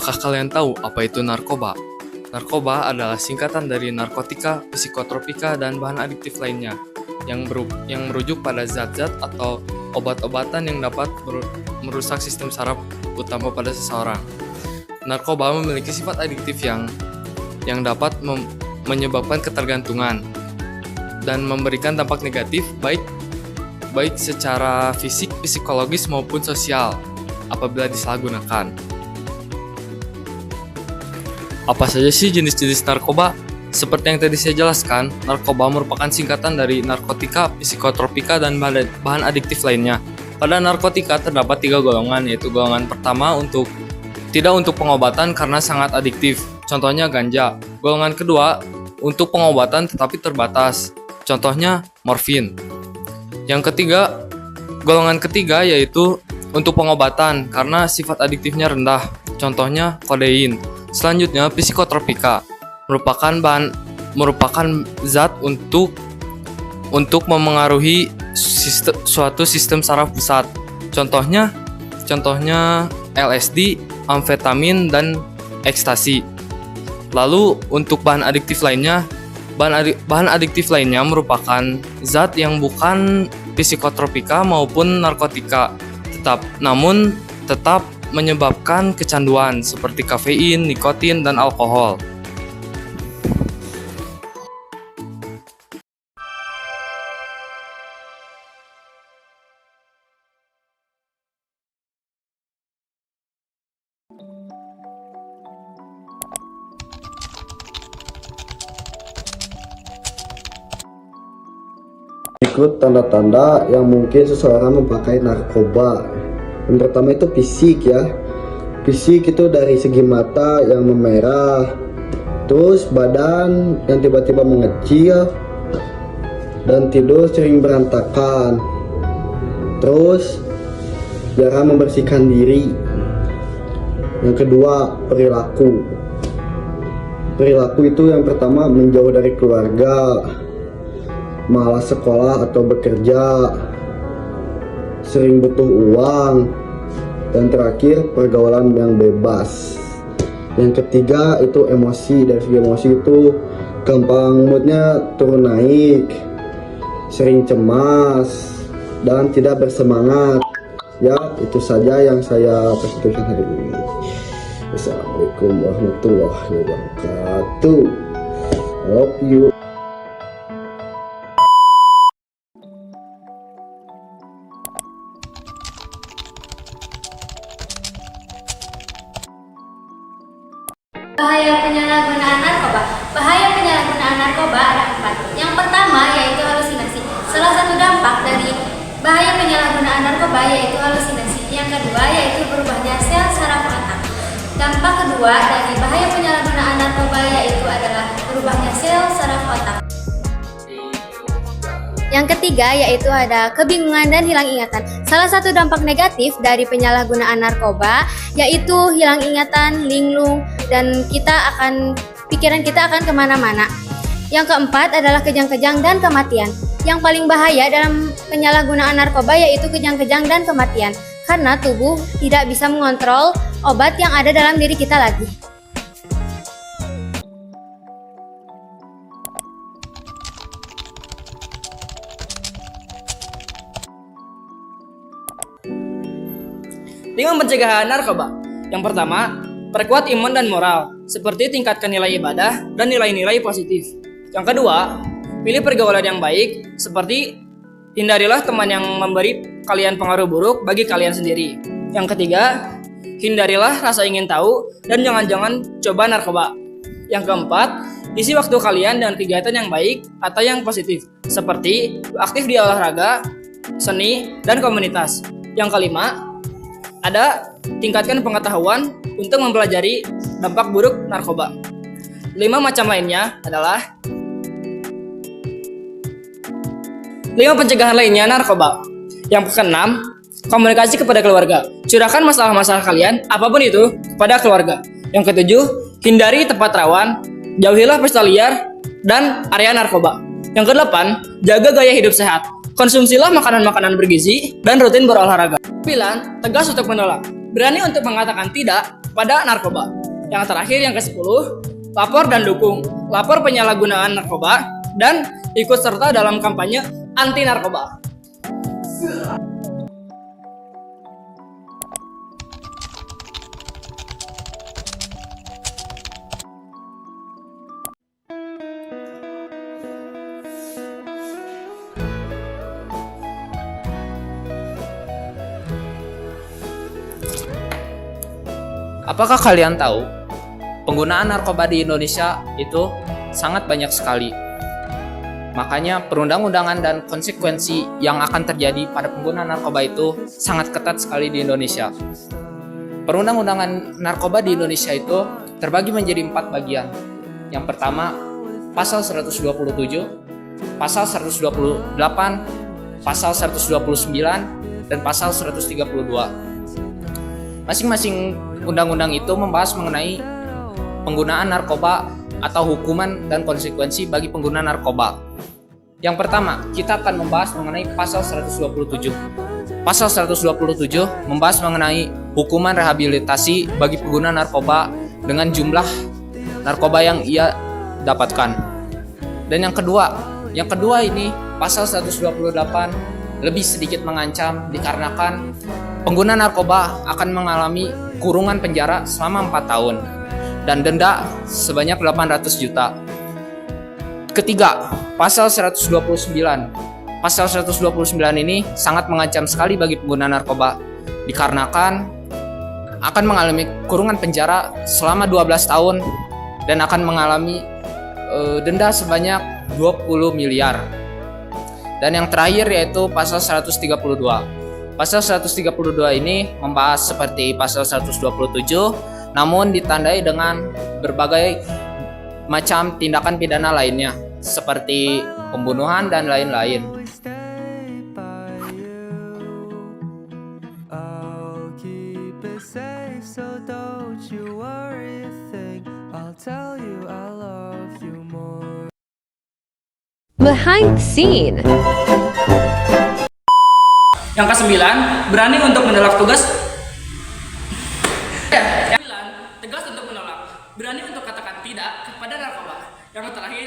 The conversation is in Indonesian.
Apakah kalian tahu apa itu narkoba? Narkoba adalah singkatan dari narkotika, psikotropika, dan bahan adiktif lainnya yang merujuk pada zat-zat atau obat-obatan yang dapat merusak sistem saraf utama pada seseorang. Narkoba memiliki sifat adiktif yang dapat menyebabkan ketergantungan dan memberikan dampak negatif baik secara fisik, psikologis maupun sosial apabila disalahgunakan. Apa saja sih jenis-jenis narkoba? Seperti yang tadi saya jelaskan, narkoba merupakan singkatan dari narkotika, psikotropika, dan bahan adiktif lainnya. Pada narkotika terdapat 3 golongan, yaitu golongan pertama tidak untuk pengobatan karena sangat adiktif, contohnya ganja. Golongan kedua untuk pengobatan tetapi terbatas, contohnya morfin. Golongan ketiga yaitu untuk pengobatan karena sifat adiktifnya rendah, contohnya kodein. Selanjutnya, psikotropika merupakan zat untuk memengaruhi suatu sistem saraf pusat. Contohnya LSD, amfetamin, dan ekstasi. Lalu untuk bahan adiktif lainnya merupakan zat yang bukan psikotropika maupun narkotika, namun tetap menyebabkan kecanduan seperti kafein, nikotin, dan alkohol. Berikut tanda-tanda yang mungkin seseorang memakai narkoba. Yang pertama itu fisik ya. Fisik itu dari segi mata yang memerah, terus badan yang tiba-tiba mengecil, dan tidur sering berantakan. Terus jarang membersihkan diri. Yang kedua, perilaku. Perilaku itu yang pertama menjauh dari keluarga, malas sekolah atau bekerja, sering butuh uang, dan terakhir pergaulan yang bebas. Yang ketiga itu emosi. Dari segi emosi itu gampang moodnya turun naik, sering cemas, dan tidak bersemangat. Ya, itu saja yang saya presentasikan hari ini. Assalamualaikum warahmatullahi wabarakatuh. I love you. Bahaya penyalahgunaan narkoba. Bahaya penyalahgunaan narkoba ada 4. Yang pertama yaitu halusinasi. Salah satu dampak dari bahaya penyalahgunaan narkoba yaitu halusinasi. Yang kedua yaitu berubahnya sel saraf otak. Dampak kedua dari bahaya penyalahgunaan narkoba yaitu adalah berubahnya sel saraf otak. Yang ketiga yaitu ada kebingungan dan hilang ingatan. Salah satu dampak negatif dari penyalahgunaan narkoba yaitu hilang ingatan, linglung, dan pikiran kita akan kemana-mana. Yang keempat adalah kejang-kejang dan kematian. Yang paling bahaya dalam penyalahgunaan narkoba yaitu kejang-kejang dan kematian, karena tubuh tidak bisa mengontrol obat yang ada dalam diri kita lagi. Dengan pencegahan narkoba. Yang pertama, perkuat iman dan moral, seperti tingkatkan nilai ibadah dan nilai-nilai positif. Yang kedua, pilih pergaulan yang baik, seperti hindarilah teman yang memberi kalian pengaruh buruk bagi kalian sendiri. Yang ketiga, hindarilah rasa ingin tahu dan jangan-jangan coba narkoba. Yang keempat, isi waktu kalian dengan kegiatan yang baik atau yang positif, seperti aktif di olahraga, seni, dan komunitas. Yang kelima, ada tingkatkan pengetahuan untuk mempelajari dampak buruk narkoba. 5 macam lainnya adalah 5 pencegahan lainnya narkoba. Yang keenam, komunikasi kepada keluarga. Curahkan masalah-masalah kalian, apapun itu, kepada keluarga. Yang ketujuh, hindari tempat rawan, jauhilah pesta liar dan area narkoba. Yang kedelapan, jaga gaya hidup sehat. Konsumsilah makanan-makanan bergizi dan rutin berolahraga. 9. Tegas untuk menolak. Berani untuk mengatakan tidak pada narkoba. Yang terakhir yang ke-10, lapor dan dukung. Lapor penyalahgunaan narkoba dan ikut serta dalam kampanye anti narkoba. Apakah kalian tahu penggunaan narkoba di Indonesia itu sangat banyak sekali? Makanya perundang-undangan dan konsekuensi yang akan terjadi pada penggunaan narkoba itu sangat ketat sekali di Indonesia. Perundang-undangan narkoba di Indonesia itu terbagi menjadi 4 bagian. Yang pertama, pasal 127, pasal 128, pasal 129, dan pasal 132. Masing-masing undang-undang itu membahas mengenai penggunaan narkoba atau hukuman dan konsekuensi bagi pengguna narkoba. Yang pertama, kita akan membahas mengenai pasal 127. Pasal 127 membahas mengenai hukuman rehabilitasi bagi pengguna narkoba dengan jumlah narkoba yang ia dapatkan. Dan yang kedua ini pasal 128 lebih sedikit mengancam dikarenakan pengguna narkoba akan mengalami kurungan penjara selama 4 tahun dan denda sebanyak 800 juta. Ketiga, pasal 129. Pasal 129 ini sangat mengancam sekali bagi pengguna narkoba dikarenakan akan mengalami kurungan penjara selama 12 tahun dan akan mengalami denda sebanyak 20 miliar. Dan yang terakhir yaitu pasal 132. Pasal 132 ini membahas seperti pasal 127, namun ditandai dengan berbagai macam tindakan pidana lainnya, seperti pembunuhan dan lain-lain. Behind the scene. Yang ke-9, berani untuk menolak tugas. Yang ke-9, tegas untuk menolak. Berani untuk katakan tidak kepada narkoba. Yang terakhir